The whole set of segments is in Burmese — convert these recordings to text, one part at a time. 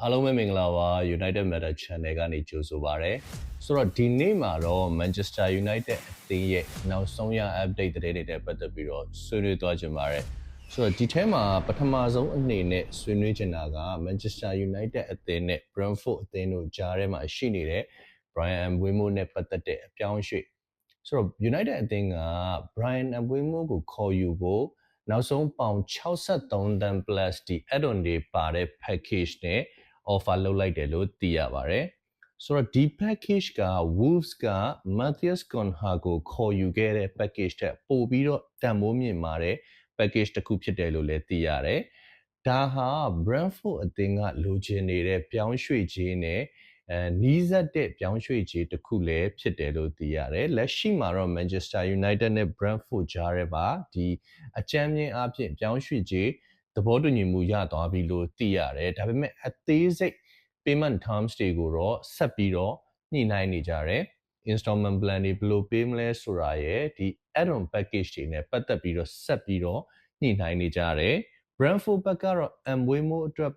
အားလုံးပဲမင်္ဂလာပါ United Matter Channel ကနေကြိုဆိုပါရစေ။ဆိုတော့ဒီနေ့မှာတော့ Manchester United အသင်းရဲ့နောက်ဆုံးရ update သတင်းတွေနဲ့ပတ်သက်ပြီးတော့ဆွေးနွေးသွားကြပါရစေ။ဆိုတော့ဒီထဲမှာပထမဆုံးအနေနဲ့ဆွေးနွေးချင်တာက Manchester United အသင်းနဲ့ Brentford အသင်းတို့ကြားထဲမှာရှိနေတဲ့ Bryan Mbeumo နဲ့ပတ်သက်တဲ့အပြောင်းအရွှေ့ဆိုတော့ United အသင်းက Bryan Mbeumo ကိုခေါ်ယူဖို့နောက်ဆုံးပေါင်63တန် plus ဒီ add-on တွေပါတဲ့ package နဲ့ offer လုပ်လိုက်တယ်လို့သိရပါတယ်။ဆိုတော့ဒီ package က Wolves က Matthias Cunha ကိုခေါ်ယူခဲ့တဲ့ package ထက်ပိုပြီးတော့တန်ဖိုးမြင့်မာတဲ့ package တစ်ခုဖြစ်တယ်လို့လည်းသိရတယ်။ဒါဟာ Brentford အသင်းကလိုချင်နေတဲ့ပြောင်းရွှေ့ခြင်းနဲ့နီးစပ်တဲ့ပြောင်းရွှေ့ခြင်းတစ်ခုလည်းဖြစ်တယ်လို့သိရတယ်။လက်ရှိမှာတော့ Manchester United နဲ့ Brentford ကြားထဲပါဒီအကြမ်းမြင့်အဖြစ်ပြောင်းရွှေ့ခြင်းသဘောတူညီမှုရသွားပြီလို့သိရတယ်။ဒါပေမဲ့အသေးစိတ် payment terms တွေကိုတော့ဆက်ပြီးတော့ညှိနှိုင်းနေကြတယ်။ installment plan တွေဘယ်လိုပေးမလဲဆိုတာရယ်ဒီ add-on package တွေနဲ့ပတ်သက်ပြီးတော့ဆက်ပြီးတော့ညှိနှိုင်းနေကြတယ်။ Brentford ဘက်ကတော့ Mbeumo အတွက်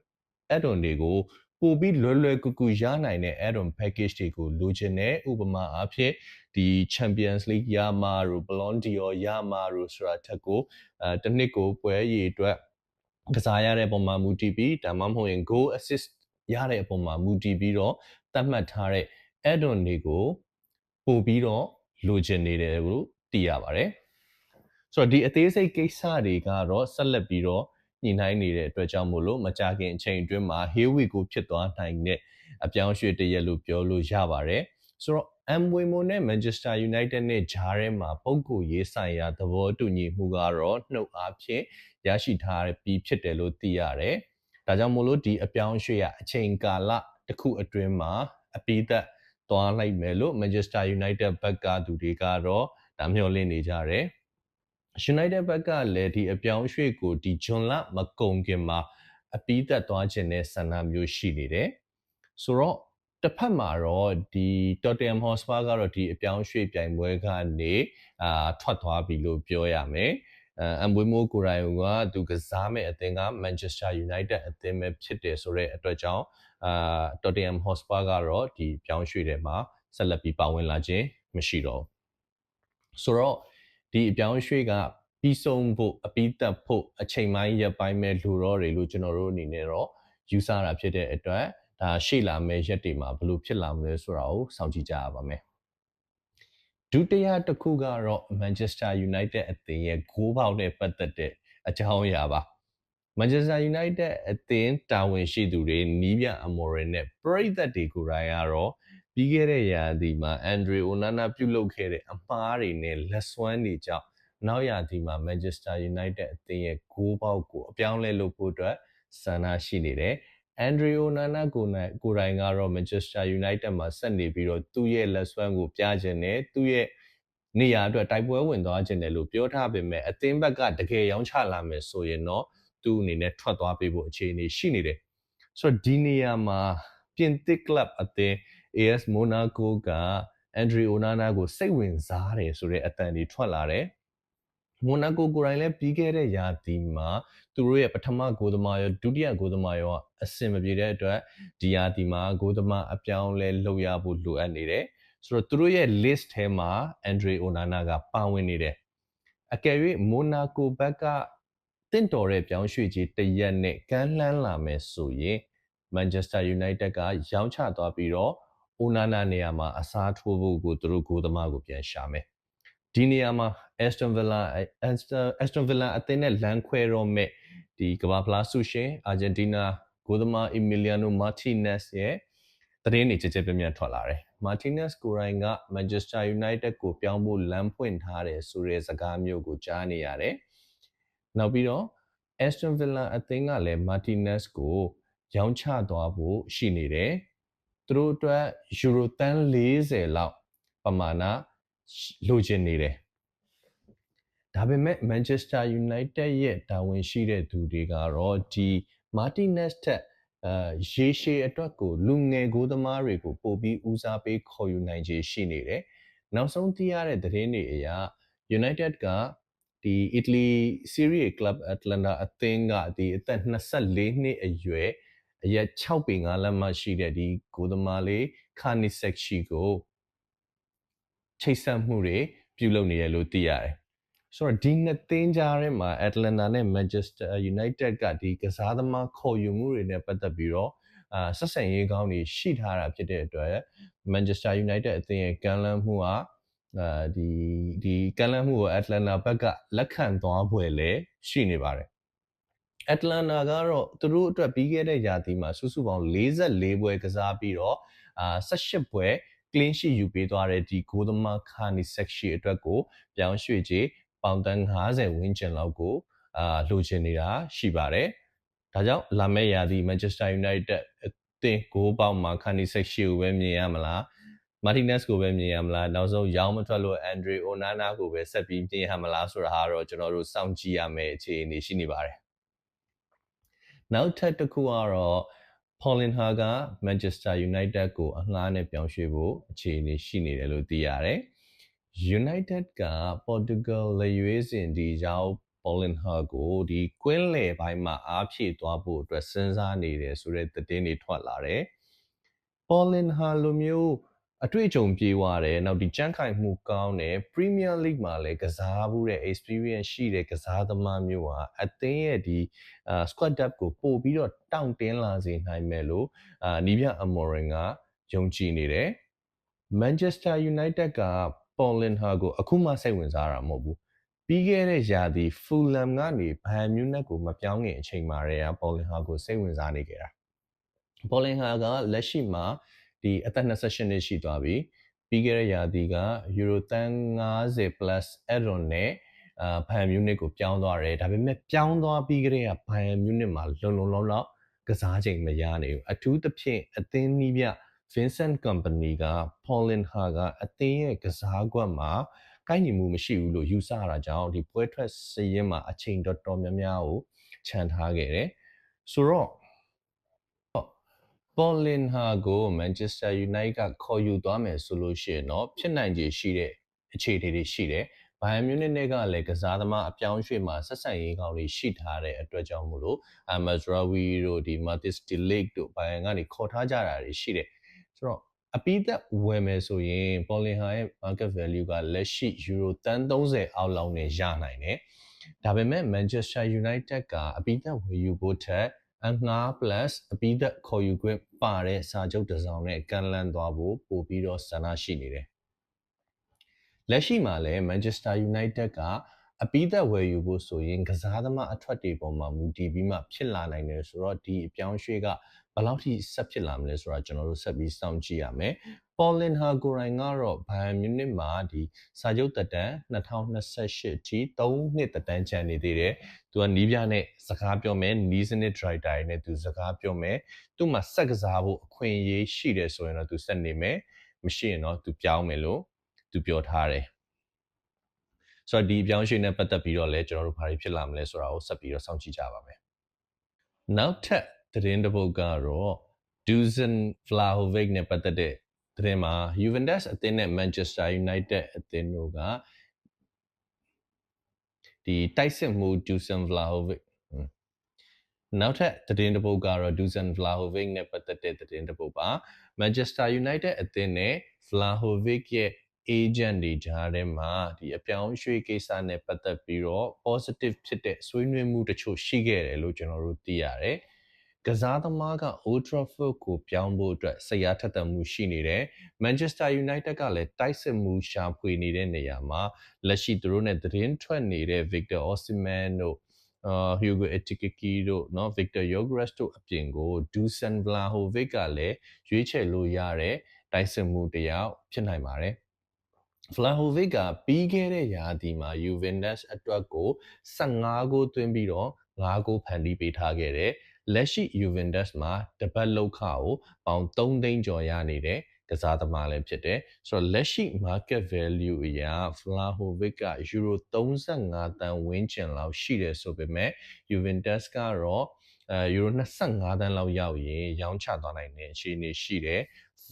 add-on တွေကိုပိုပြီးလွယ်ကူကူရနိုင်တဲ့ add-on package တွေကိုလိုချင်တယ်။ဥပမာအားဖြင့်ဒီ Champions League ရမှာတို့ Ballon d'Or ရမှာတို့ဆိုတာထက်ကိုတစ်နှစ်ကိုပွဲရည်အတွက်ကစားရတဲ့ပုံမှာမူတည်ပြီးဒါမှမဟုတ်ရင် goal assist ရတဲ့အပေါ်မှာမူတည်ပြီးတော့သတ်မှတ်ထားတဲ့ add-on တွေကိုပို့ပြီးတော့လိုချင်နေတယ်လို့သိရပါတယ်။ဆိုတော့ဒီအသေးစိတ်ကိစ္စတွေကတော့ဆက်လက်ပြီးတော့ညှိနှိုင်းနေတဲ့အတွက်ကြောင့်မို့လို့မကြခင်အချိန်အတွင်းမှာ here we go ဖြစ်သွားနိုင်တဲ့အပြောင်းအရွှေ့တရက်လို့ပြောလို့ရပါတယ်။ဆိုတော့ Mbeumo နဲ့ Manchester United နဲ့ဂျားထဲမှာပုံကိုရေးဆိုင်ရာသဘောတူညီမှုကတော့နှုတ်အားဖြင့်ရရှိထားပြီးဖြစ်တယ်လို့သိရတယ်။ဒါကြောင့်မို့လို့ဒီအပြောင်းအရွှေ့ကအချိန်ကာလတစ်ခုအတွင်းမှာအပိသက်သွားလိုက်မယ်လို့ Manchester United ဘက်ကသူတွေကတော့ဒါမျှော်လင့်နေကြတယ်။ United ဘက်ကလည်းဒီအပြောင်းအရွှေ့ကိုဒီဂျွန်လမကုန်ခင်မှာအပိသက်သွားခြင်းနဲ့ဆန္ဒမျိုးရှိနေတယ်။ဆိုတော့တစ်ဖက်မှာတော့ဒီ Tottenham Hotspur ကတော့ဒီအပြောင်းအရွှေ့ပြိုင်ပွဲကနေထွက်သွားပြီလို့ပြောရမယ်။ Mbeumo ကိုယ်တိုင်ကသူကစားမဲ့အသင်းက Manchester United အသင်းပဲဖြစ်တယ်ဆိုတဲ့အတွက်ကြောင့်Tottenham Hotspur ကတော့ဒီပြောင်းရွှေ့ထဲမှာဆက်လက်ပြီးပါဝင်လာခြင်းမရှိတော့ဘူးဆိုတော့ဒီအပြောင်းရွှေ့ကပြီးဆုံးဖို့အပြီးသက်ဖို့အချိန်ပိုင်းရက်ပိုင်းပဲလိုတော့တယ်လို့ကျွန်တော်တို့အနေနဲ့တော့ယူဆတာဖြစ်တဲ့အတွက်ဒါရှေ့လာမယ့်ရက်တွေမှာဘယ်လိုဖြစ်လာမလဲဆိုတာကိုစောင့်ကြည့်ကြရပါမယ်ဒုတိယတစ်ခုကတော့ Manchester United အသင်းရဲ့ဂိုးပေါက်နဲ့ပတ်သက်တဲ့အကြောင်းအရာပါManchester United အသင်းတာဝန်ရှိသူတွေနီးပြအမော်ရယ်နဲ့ပရိသတ်တွေကိုယ်တိုင်ကတော့ပြီးခဲ့တဲ့ရာသီမှာ Andre Onana ပြုလုပ်ခဲ့တဲ့အမှားတွေနဲ့လက်စွမ်းတွေကြောင့်နောက်ရာသီမှာ Manchester United အသင်းရဲ့ဂိုးပေါက်ကိုအပြောင်းလဲလုပ်ဖို့အတွက်ဆန္ဒရှိနေတယ်။ Andre Onana ကိုယ်တိုင်ကတော့ Manchester United မှာဆက်နေပြီးတော့သူ့ရဲ့လက်စွမ်းကိုပြခြင်းနဲ့သူ့ရဲ့နေရာအတွက်တိုက်ပွဲဝင်သွားခြင်းတယ်လို့ပြောထားပေမဲ့အသင်းဘက်ကတကယ်ရောင်းချလာမယ်ဆိုရင်တော့သူ့အနေနဲ့ထွက်သွားပေးဖို့အခြေအနေရှိနေတယ်ဆိုတော့ဒီနေရာမှာပြင်သစ် club အသင်း AS Monaco က Andre Onana ကိုစိတ်ဝင်စားတယ်ဆိုတဲ့အသံတွေထွက်လာတယ်မိုနာကိုကိုယ်တိုင်လည်းပြီးခဲ့တဲ့ရာသီမှာသူတို့ရဲ့ပထမဂိုးသမားရောဒုတိယဂိုးသမားရောအဆင်မပြေတဲ့အတွက်ဒီရာသီမှာဂိုးသမားအပြောင်းလဲလုပ်ရဖို့လိုအပ်နေတယ်ဆိုတော့သူတို့ရဲ့ list ထဲမှာ Andre Onana ကပါဝင်နေတယ်အကယ်၍မိုနာကိုဘက်ကတင့်တော်တဲ့ပြောင်းရွှေ့ကြီးတရက်နဲ့ကမ်းလှမ်းလာမယ်ဆိုရင် Manchester United ကရောင်းချသွားပြီးတော့ Onana နေရာမှာအစားထိုးဖို့ကိုသူတို့ဂိုးသမားကိုပြန်ရှာမယ်ဒီနေရာမှာ Aston Villa အသင်းနဲ့လမ်းခွဲတော့မဲ့ဒီကမ္ဘာဖလားဆုရှင်အာဂျင်တီးနားဂိုးသမား Emiliano Martinez ရဲ့သတင်းတွေကြပြန့်ထွက်လာတယ် Martinez ကိုယ်တိုင်က Manchester United ကိုပြောင်းဖို့လမ်းဖွင့်ထားတယ်ဆိုတဲ့စကားမျိုးကိုကြားနေရတယ်နောက်ပြီးတော့ Aston Villa အသင်းကလည်း Martinez ကိုရောင်းချသွားဖို့ရှိနေတယ်သူတို့အတွက်ယူရိုတန်း40လောက်ပမာဏလိုချင်နေတယ်ဒါပေမဲ့ Manchester United ရဲ့တာဝန်ရှိတဲ့သူတွေကတော့ဒီ Martinez ထက်ရေရှည်အတွက်ကိုလူငယ်ကိုသမားတွေကိုပို့ပြီးဦးစားပေးခေါ်ယူနိုင်ခြေရှိနေတယ်နောက်ဆုံးသိရတဲ့သတင်းတွေအရ United ကဒီ Italy Serie A Club Atalanta အသင်းကဒီအသက်24နှစ်အရွယ် အရက်6ပေ9လက်မှရှိတဲ့ဒီကိုသမားလေးခါနီဆက်ရှိကိုချိတ်ဆက်မှုတွေပြုလုပ်နေရလို့သိရတယ်ဆိုတော့ဒီနှစ်သင်းကြားထဲမှာ Atlanta နဲ့ Manchester United ကဒီကစားသမားခေါ်ယူမှုတွေနဲ့ပတ်သက်ပြီးတော့ဆက်ဆံရေးကောင်းတွေရှိထားတာဖြစ်တဲ့အတွက် Manchester United အသင်းရဲ့ကမ်းလှမ်းမှုကဒီကမ်းလှမ်းမှုကို Atlanta ဘက်ကလက်ခံသွားဖွယ်လဲရှိနေပါတယ် Atlanta ကတော့သူတို့အတွက်ပြီးခဲ့တဲ့ရာသီမှာစုစုပေါင်း44ပွဲကစားပြီးတော့18ပွဲ clean sheet ယူပေးသွားတဲ့ဒီဂိုးသမားခါနီဆက်ရှိအတွက်ကိုပြောင်းရွှေ့ကြေးပေါင်တန်း50ဝန်းကျင်လောက်ကိုလိုချင်နေတာရှိပါတယ်။ဒါကြောင့်လာမယ့်ရာသီ Manchester United အသင်းဂိုးပေါက်မှာခါနီဆက်ရှိကိုပဲမြင်ရမလား။ Martinez ကိုပဲမြင်ရမလားနောက်ဆုံးရောင်းမထွက်လို့ Andre Onana ကိုပဲဆက်ပြီးမြင်ရမလားဆိုတာကတော့ကျွန်တော်တို့စောင့်ကြည့်ရမယ့်အခြေအနေရှိနေပါတယ်။နောက်ထပ်တစ်ခုကတော့ Paulinho က Manchester United ကိုအငှားနဲ့ပြောင်းရွှေ့ဖို့အခြေအနေရှိနေတယ်လို့သိရတယ်။ United က Portugal လေရွေးစင်ဒီရောက် Paulinho ကိုဒီကွင်းလယ်ပိုင်းမှာအားဖြည့်သွားဖို့အတွက်စဉ်းစားနေတယ်ဆိုတဲ့သတင်းတွေထွက်လာတယ်။ Paulinho လိုမျိုးအတွေ့အကြုံပြေးသွားတယ်နောက်ဒီကြမ်းခိုင်မှုကောင်းတယ် Premier League မှာလည်းကစားမှုတဲ့ experience ရှိတဲ့ကစားသမားမျိုးဟာအသင်းရဲ့ဒီsquad depth ကိုပို့ပြီးတော့တောင့်တင်းလာစေနိုင်မယ်လို့နီးပြအမော်ရင်ကယုံကြည်နေတယ် Manchester United က Paulinho ကိုအခုမှစိတ်ဝင်စားတာမဟုတ်ဘူးပြီးခဲ့တဲ့ရာသီ Fulham ကနေ Bayern Munich ကိုမပြောင်းခင်အချိန်မှာတည်းက Paulinho ကိုစိတ်ဝင်စားနေကြတာ Paulinho ကလက်ရှိမှာဒီအသက်28နှစ်ရှိသွားပြီပြီးခဲ့တဲ့ရာသီက Euro တန်း50 plus add-on နဲ့Bayern Munich ကိုပြောင်းသွားတယ်ဒါပေမဲ့ပြောင်းသွားပြီးကတည်းက Bayern Munich မှာလုံလောက်ကစားချိန်မရနိုင်ဘူးအထူးသဖြင့်အသင်းနီးပြ Vincent Kompany က Paulinho ကအသင်းရဲ့ကစားကွက်မှာကိုက်ညီမှုမရှိဘူးလို့ယူဆရတာကြောင့်ဒီပွဲထွက်စရင်မှာအချိန်တော်တော်များများကိုခြံထားခဲ့တယ်ဆိုတော့ Paulinho ကို Manchester United ကခေါ်ယူသွားမယ်ဆိုလို့ရှိရင်တော့ဖြစ်နိုင်ခြေရှိတဲ့အခြေအနေတွေရှိတယ်။ Bayern Munich နဲ့ကလည်းကစားသမားအပြောင်းရွှေ့မှာဆက်ဆံရေးကောင်းတွေရှိထားတဲ့အတွက်ကြောင့်မို့လို့Mazraoui တို့ဒီ Mathis de Ligt တို့ Bayern ကနေခေါ်ထားကြတာတွေရှိတယ်။ဆိုတော့အပိသက်ဝယ်မယ်ဆိုရင် Paulinho ရဲ့ market value ကလက်ရှိ Euro တန်း30အောက်လောက်နဲ့ရနိုင်တယ်။ဒါပေမဲ့ Manchester United ကအပိသက်ဝယ်ယူဖို့ထက်အငှား plus အပိသက်ခေါ်ယူခွင့်ပါတဲ့စာချုပ်တစ်စောင်နဲ့ကန်လန်းသွားဖို့ပို့ပြီးတော့ဆန္ဒရှိနေတယ်။လက်ရှိမှာလည်း Manchester United ကအပိသက်ဝယ်ယူဖို့ဆိုရင်ကစားသမားအထွက်တွေပေါ်မှာမူတည်ပြီးမှဖြစ်လာနိုင်တယ်ဆိုတော့ဒီအပြောင်းရွှေ့ကဘယ်လောက်ထိဆက်ဖြစ်လာမလဲဆိုတာကျွန်တော်တို့ဆက်ပြီးစောင့်ကြည့်ရမယ်။ Paulinho ကိုယ်တိုင်ကတော့ Bayern Munich မှာဒီစာချုပ်သက်တမ်း2028အထိ3နှစ်သက်တမ်းကျန်နေသေးတယ်။သူကနီးပြနဲ့စကားပြောမယ်နီးစနစ် driver တွေနဲ့သူစကားပြောမယ်။သူ့မှာစက်ကစားဖို့အခွင့်အရေးရှိတယ်ဆိုရင်တော့သူဆက်နေမယ်။မရှိရင်တော့သူပြောင်းမယ်လို့သူပြောထားတယ်။ဆိုတော့ဒီအပြောင်းရွှေ့နဲ့ပတ်သက်ပြီးတော့လည်းကျွန်တော်တို့ဘာတွေဖြစ်လာမလဲဆိုတာကိုဆက်ပြီးတော့စောင့်ကြည့်ကြပါမယ်။နောက်ထပ်သတင်းတစ်ပုဒ်ကတော့ Dusan Vlahovic နဲ့ပတ်သက်တဲ့သတင်းမှာ Juventus အသင်းနဲ့ Manchester United အသင်းတို့ကဒီတိုက်စစ်မှု Dusan Vlahovic နောက်ထပ်သတင်းတစ်ပုဒ်ကတော့ Dusan Vlahovic နဲ့ပတ်သက်တဲ့သတင်းတစ်ပုဒ်ပါ Manchester United အသင်းနဲ့ Vlahovic ရဲ့ agent တွေကြားထဲမှာဒီအပြောင်းရွှေ့ကိစ္စနဲ့ပတ်သက်ပြီးတော့ positive ဖြစ်တဲ့ဆွေးနွေးမှုတချို့ရှိခဲ့တယ်လို့ကျွန်တော်တို့သိရတယ်။ကစားသမားက Old Trafford ကိုပြောင်းဖို့အတွက်စိတ်အားထက်သန်မှုရှိနေတယ်။ Manchester United ကလည်းတိုက်စစ်မှုရှာဖွေနေတဲ့နေရာမှာလက်ရှိသူတို့နဲ့သတင်းထွက်နေတဲ့ Victor Osimhen တို့Hugo Ekitike တို့เนาะ Victor Gyokeres တို့အပြင်ကို Dusan Vlahovic ကလည်းရွေးချယ်လို့ရတဲ့တိုက်စစ်မှုတစ်ယောက်ဖြစ်နိုင်ပါတယ်။ Vlahovic ကပြီးခဲ့တဲ့ရာသီမှာ Juventus အတွက်ကို15ဂိုးသွင်းပြီးတော့5ဂိုးဖန်တီးပေးထားခဲ့တယ်။လက်ရှိ Juventus မှာတပတ်လောက်ခကိုပေါင်3သိန်းကျော်ရနေတဲ့ကစားသမားလည်းဖြစ်တယ်ဆိုတော့လက်ရှိ market value အရ Vlahovic က Euro 35တန်းဝန်းကျင်လောက်ရှိတယ်ဆိုပေမဲ့ Juventus ကတော့Euro 25တန်းလောက်ရောက်ရင်ရောင်းချသွားနိုင်တဲ့အခြေအနေရှိတယ်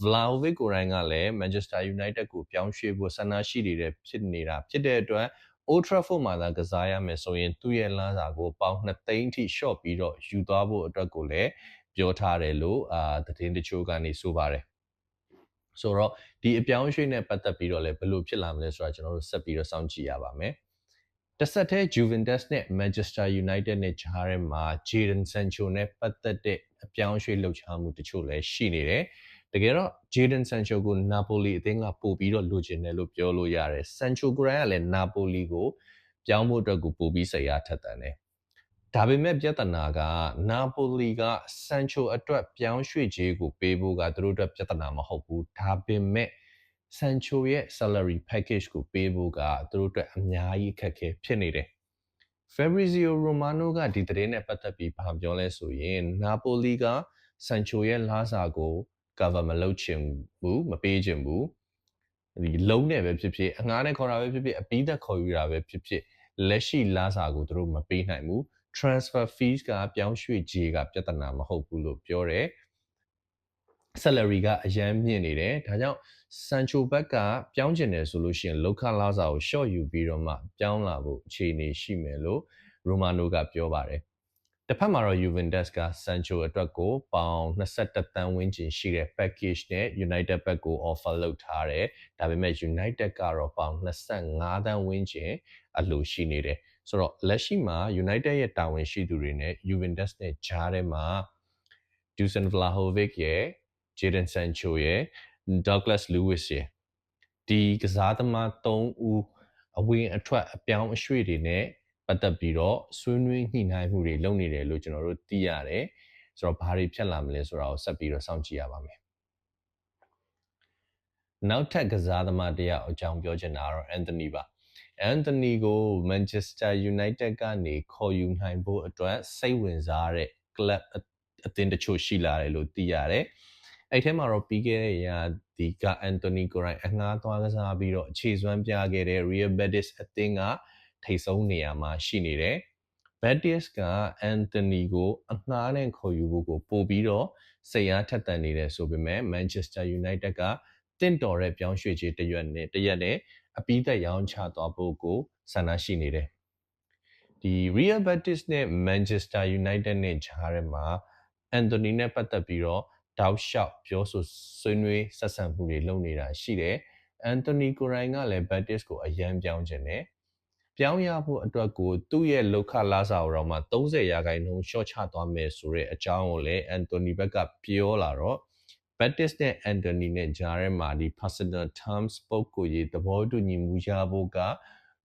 Vlahovic ကိုယ်တိုင်ကလည်း Manchester United ကိုပြောင်းရွှေ့ဖို့ဆန္ဒရှိနေတဲ့ဖြစ်တဲ့အတွက် Old Trafford မှာသာကစားရမယ်ဆိုရင်သူ့ရဲ့လမ်းစာကိုပေါင်2သိန်းထိ short ပြီးတော့ယူသွားဖို့အတွက်ကိုလည်း ပြောထားတယ်လို့သတင်းတချို့ကနေဆိုပါတယ်ဆိုတော့ဒီအပြောင်းအရွှေ့နဲ့ပတ်သက်ပြီးတော့လည်းဘယ်လိုဖြစ်လာမလဲဆိုတာကျွန်တော်တို့ဆက်ပြီးတော့စောင့်ကြည့်ရပါမယ်တစ်ဆက်တည်း Juventus နဲ့ Manchester United နဲ့ဂျားထဲမှာ Jadon Sancho နဲ့ပတ်သက်တဲ့အပြောင်းအရွှေ့လှုပ်ရှားမှုတချို့လည်းရှိနေတယ်တကယ်တော့ Jadon Sancho ကို Napoli အသင်းကပို့ပြီးတော့လိုချင်တယ်လို့ပြောလို့ရတယ် Sancho ကိုယ်တိုင်ကလည်း Napoli ကိုပြောင်းဖို့အတွက်ကိုပို့ပြီးစိတ်အားထက်သန်တယ်ဒါပေမဲ့ပြဿနာက Napoli က Sancho အတွက်ပြောင်းရွှေ့ခြင်းကိုပေးဖို့ကသူတို့အတွက်ပြဿနာမဟုတ်ဘူးဒါပေမဲ့ Sancho ရဲ့ salary package ကိုပေးဖို့ကသူတို့အတွက်အများကြီးအခက်အခဲဖြစ်နေတယ် Fabrizio Romano ကဒီသတင်းနဲ့ပတ်သက်ပြီးဘာပြောလဲဆိုရင် Napoli က Sancho ရဲ့လစာကို cover မလုပ်ချင်ဘူးမပေးချင်ဘူးဒီလုံးနဲ့ပဲဖြစ်ဖြစ်အငှားနဲ့ခေါ်တာပဲဖြစ်ဖြစ်အပြီးသက်ခေါ်ယူတာပဲဖြစ်ဖြစ်လက်ရှိလစာကိုသူတို့မပေးနိုင်ဘူး transfer fees ကပြောင်းရွှေ့ကြေးကပြဿနာမဟုတ်ဘူးလို့ပြောတယ် salary ကအရန်မြင့်နေတယ်ဒါကြောင့် Sancho ဘက်ကပြောင်းကျင်တယ်ဆိုလို့ရှိရင်လောက်ခလာစာကို short ယူပြီးတော့မှပြောင်းလာဖို့အခြေအနေရှိမယ်လို့ Romano ကပြောပါတယ်တစ်ဖက်မှာတော့ Juventus က Sancho အတွက်ကိုပေါင်21တန်းဝန်းကျင်ရှိတဲ့ package နဲ့ United ဘက်ကို offer လုပ်ထားတယ်ဒါပေမဲ့ United ကတော့ပေါင်25တန်းဝန်းကျင်အလိုရှိနေတယ်ဆိုတော့လက်ရှိမှာ United ရဲ့တာဝန်ရှိသူတွေနဲ့ Juventus နဲ့ဂျားထဲမှာ Dusan Vlahovic ရဲ့ Jadon Sancho ရဲ့ Douglas Luiz ရဲ့ဒီကစားသမား3ဦးအဝင်အထွက်အပြောင်းအရွှေ့တွေနဲ့ပတ်သက်ပြီးတော့ဆွေးနွေးညှိနှိုင်းမှုတွေလုပ်နေတယ်လို့ကျွန်တော်တို့သိရတယ်ဆိုတော့ဘာတွေဖြစ်လာမလဲဆိုတာကိုဆက်ပြီးတော့စောင့်ကြည့်ရပါမယ်နောက်ထပ်ကစားသမားတယောက်အကြောင်းပြောချင်တာကတော့ Anthony ပါ Anthony ကို Manchester United ကနေခေါ်ယူနိုင်ဖို့အတွက်စိတ်ဝင်စားတဲ့ club အသင်းတချို့ရှိလာတယ်လို့သိရတယ်အဲ့ထဲမှာတော့ပြီးခဲ့တဲ့ရာဒီက Anthony ကိုယ်တိုင်အငှားသွားကစားပြီးတော့အခြေစွမ်းပြခဲ့တဲ့ Real Betis အသင်းကထိပ်ဆုံးနေရာမှာရှိနေတယ် Betis က Anthony ကိုအငှားနဲ့ခေါ်ယူဖို့ကိုပို့ပြီးတော့စိတ်အားထက်သန်နေတယ်ဆိုပေမဲ့ Manchester United ကတင့်တော်တဲ့ပြောင်းရွှေ့ခြင်းတရက်နဲ့အပြီးသက်ရောင်းချသွားဖို့ကိုဆန္ဒရှိနေတယ်ဒီ Real Betis နဲ့ Manchester United နဲ့ဂျားထဲမှာ Anthony နဲ့ပတ်သက်ပြီးတော့တောက်လျှောက်ပြောဆိုဆွေးနွေးဆက်ဆံမှုတွေလုပ်နေတာရှိတယ်။ Anthony ကိုယ်တိုင်ကလည်း Betis ကိုအရန်ပြောင်းခြင်းနဲ့ပြောင်းရဖို့အတွက်ကိုသူ့ရဲ့လောက်ခလာစာကိုတော့မှ30%ရှော့ချသွားမယ်ဆိုတဲ့အကြောင်းကိုလည်း Anthony ဘက်ကပြောလာတော့ Betis နဲ့ Anthony နဲ့ဂျားထဲမှာဒီ personal terms ပုတ်ကိုရေးသဘောတူညီမှုရဖို့က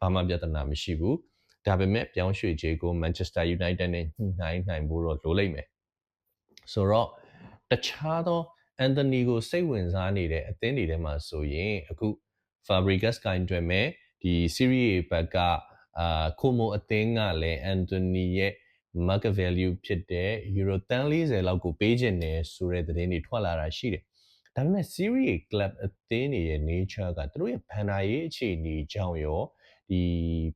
ဘာမှပြဿနာမရှိဘူး။ဒါပေမဲ့ပြောင်းရွှေ့ခြင်းကို Manchester United နဲ့ညှိနှိုင်းနိုင်ဖို့တော့လိုလိမ့်မယ်။ဆိုတော့တခြားသော Anthony ကိုစိတ်ဝင်စားနေတဲ့အသင်းတွေထဲမှာဆိုရင်အခု Fabregas ကင်တွယ်မဲ့ဒီ Serie A ဘက်ကComo အသင်းကလည်း Anthony ရဲ့ market value ဖြစ်တဲ့ Euro 30လောက်ကိုပေးခြင်းတယ်ဆိုတဲ့သတင်းတွေထွက်လာတာရှိတယ်။ဒါပေမဲ့ Serie A club အသင်းတွေရဲ့ nature ကသူတို့ရဲ့ဘန်နာရေးအခြေအနေကြောင့်ရောဒီ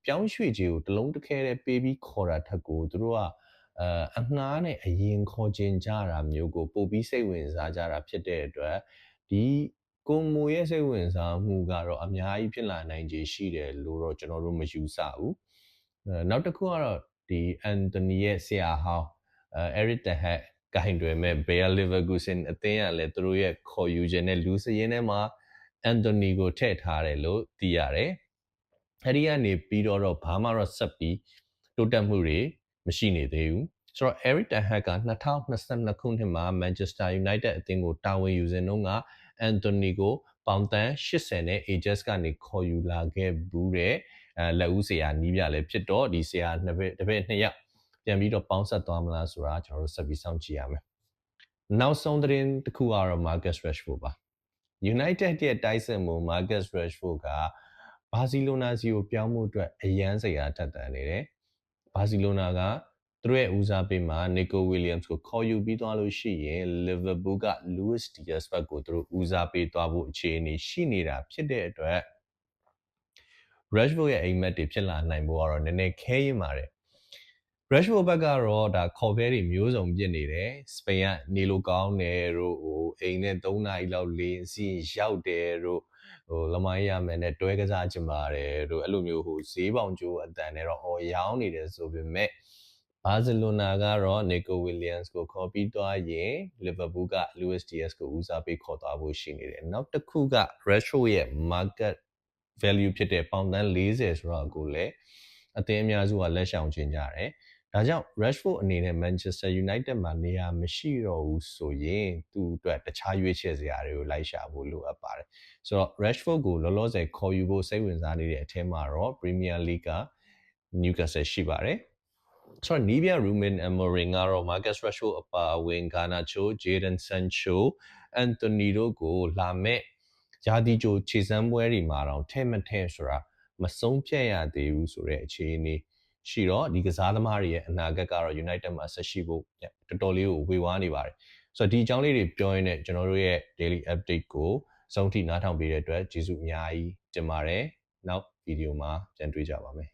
ပြောင်းရွှေ့ခြင်းကိုတလုံးတစ်ခဲတည်းပေးပြီးခေါ်တာထက်ကိုသူတို့ကအငှားနဲ့အရင်ခေါ်ခြင်းကြတာမျိုးကိုပို့ပြီးစိတ်ဝင်စားကြတာဖြစ်တဲ့အတွက်ဒီကိုမိုရဲ့စိတ်ဝင်စားမှုကတော့အများကြီးဖြစ်လာနိုင်ခြေရှိတယ်လို့တော့ကျွန်တော်တို့မယူဆဘူးနောက်တစ်ခုကတော့ဒီ Anthony ရဲ့ဆရာဟောင်းEric Ten Hag ကင်တွယ်မဲ့ Bayer Leverkusen အသင်းကလည်းသူတို့ရဲ့ခေါ်ယူခြင်းနဲ့လူစရင်းထဲမှာ Anthony ကိုထည့်ထားတယ်လို့သိရတယ်အဲ့ဒီကနေပြီးတော့ဘာမှတော့ဆက်ပြီးတိုးတက်မှုတွေမရှိနေသေးဘူးဆိုတော့ Eric Ten Hag က2022ခုနှစ်မှာ Manchester United အသင်းကိုတာဝန်ယူစဉ်တုန်းက Anthony ကိုပေါင်တန်း80နဲ့ Ajax ကနေခေါ်ယူလာခဲ့ဘူးတဲ့လက်ဦးဆရာနီးပြလည်းဖြစ်တော့ဒီဆရာတပည့်2ယောက်ပြန်ပြီးတော့ပေါင်းဆက်သွားမလားဆိုတာကျွန်တော်တို့ဆက်ပြီးစောင့်ကြည့်ရမယ်နောက်ဆုံးသတင်းတစ်ခုကတော့ Marcus Rashford ပါ United ရဲ့တိုက်စစ်မှု Marcus Rashford ကဘာစီလိုနာစီကိုပြောင်းမှုအတွက်အရန်စရာထက်သန်နေတယ်ဘာစီလိုနာကသူတို့ရဲ့ဦးစားပေးမှာ Nico Williams ကိုခေါ်ယူပြီးသွားလို့ရှိရင် Liverpool က Luis Diaz ဘက်ကိုသူတို့ဦးစားပေးသွားဖို့အခြေအနေရှိနေတာဖြစ်တဲ့အတွက် Rashford ရဲ့အိမ်မက်တွေဖြစ်လာနိုင်ဖို့ကတော့နည်းနည်းခဲရင်ပါတယ် Rashford ဘက်ကတော့ဒါခေါ်ခဲတွေမျိုးစုံပြစ်နေတယ်စပိန်ကနေလိုကောင်းတယ်တို့ဟိုအိမ်နဲ့3နာရီလောက်လေးစီရောက်တယ်တို့ဟိုလမိုင်းရမယ်နဲ့တွဲကစားချင်ပါတယ်တို့အဲ့လိုမျိုးဟိုဈေးပေါင်ကျိုးအတန်နဲ့တော့ရောင်းနေတယ်ဆိုပေမဲ့ ဘာစီလိုနာကတော့ Nico Williams ကိုခေါ်ပြီးသွားရင် Liverpool က Luis Diaz ကိုဦးစားပေးခေါ်သွားဖို့ရှိနေတယ်နောက်တစ်ခုက Rashford ရဲ့ market value ဖြစ်တဲ့ပေါင်တန်း40ဆိုတော့ကိုလည်းအသင်းအများစုကလက်ရှောင်ချင်ကြတယ်ဒါကြောင့် Rashford အနေနဲ့ Manchester United မှာနေရာမရှိတော့ဘူးဆိုရင်သူ့အတွက်တခြားရွေးချယ်စရာတွေကိုလိုက်ရှာဖို့လိုအပ်ပါတယ်ဆိုတော့ Rashford ကိုလောလောဆယ်ခေါ်ယူဖို့စိတ်ဝင်စားနေတဲ့အထက်မှာတော့ Premier League က Newcastle ရှိပါတယ်ဆိုတော့ Nivea Ruben Amorim ကတော့ Marcus Rashford အပါအဝင် Garnacho, Jadon Sancho, Anthony တို့ကိုလာမဲ့ယာတီဂျိုခြေစမ်းပွဲတွေမှာတော့ထဲ့မထဲ့ဆိုတာမဆုံးဖြတ်ရသေးဘူးဆိုတဲ့အခြေအနေရှိတော့ဒီကစားသမားတွေရဲ့အနာဂတ်ကတော့ United မှာဆက်ရှိဖို့တော်တော်လေးကိုဝေဝါးနေပါတယ်ဆိုတော့ဒီအကြောင်းလေးတွေပြောရင်းနဲ့ကျွန်တော်တို့ရဲ့ daily update ကိုစုံထိနားထောင်ပေးတဲ့အတွက်ကျေးဇူးအများကြီးတင်ပါတယ်နောက်ဗီဒီယိုမှာပြန်တွေ့ကြပါမယ်